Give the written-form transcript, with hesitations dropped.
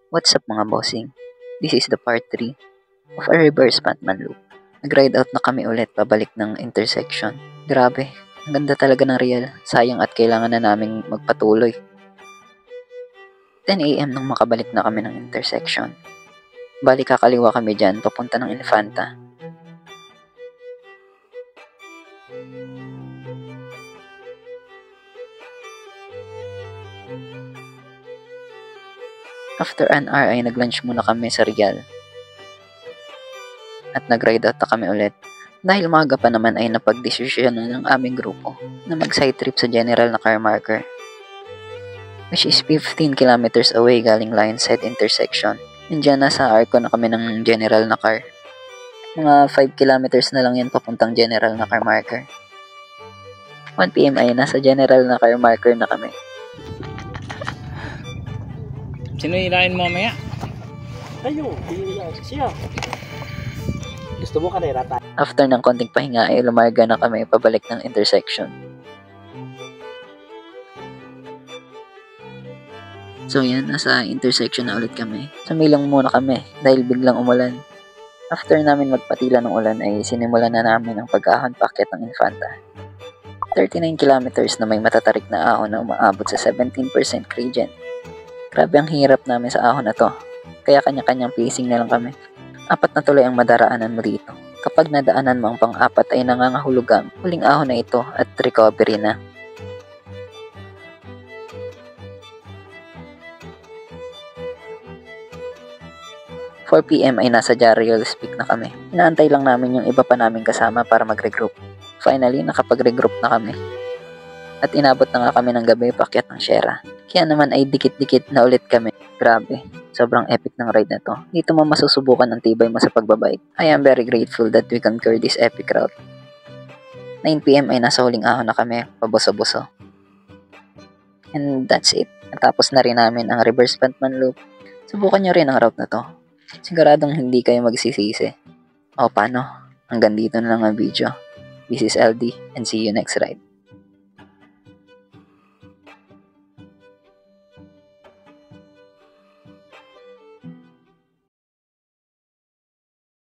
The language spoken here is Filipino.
What's up mga bossing? This is the part 3 of a reverse Batman loop. Nag-ride out na kami ulit pabalik ng intersection. Grabe, ang ganda talaga ng real. Sayang at kailangan na naming magpatuloy. 10 AM nang makabalik na kami ng intersection. Bali kakaliwa kami dyan papunta ng Infanta. After an hour ay nag-lunch muna kami sa Real. At nag-ride out na kami ulit. Dahil umaga pa naman ay napag-desisyon ng aming grupo na mag-side trip sa general na car marker, which is 15 kilometers away galing Lionshead intersection. And dyan nasa arco na kami ng general na car. Mga 5 kilometers na lang yan papuntang general na car marker. 1 PM ay nasa general na car marker na kami. Sino ilain mo mamaya? Tayo, siya. Gusto mo kanera tayo? After ng konting pahinga ay lumarga na kami pabalik ng intersection. So yan, nasa intersection na ulit kami. Sumilang muna kami dahil biglang umulan. After namin magpatila ng ulan ay sinimulan na namin ang pag-ahon paakyat ng Infanta. 39 kilometers na may matatarik na ahon na umaabot sa 17% gradient. Grabe ang hirap namin sa ahon na to, kaya kanya-kanyang pacing na lang kami. 4 na tuloy ang madaraanan mo dito. Kapag nadaanan mo ang pang-4 ay nangangahulugang huling ahon na ito at recovery na. « 4 PM ay nasa Jariol's Peak na kami. Inaantay lang namin yung iba pa naming kasama para mag-regroup. Finally, nakapag-regroup na kami. At inabot na nga kami ng gabi paakyat ng Sierra. Kaya naman ay dikit-dikit na ulit kami. Grabe, sobrang epic ng ride na to. Dito mo masusubukan ang tibay mo sa pagbabike. I am very grateful that we conquered this epic route. 9 PM ay nasa huling ahon na kami, pabuso-buso. And that's it. Natapos na rin namin ang reverse Batman loop. Subukan nyo rin ang route na to. Siguradong hindi kayo magsisisi. O paano? Hanggang dito na lang ang video. This is LD and see you next ride.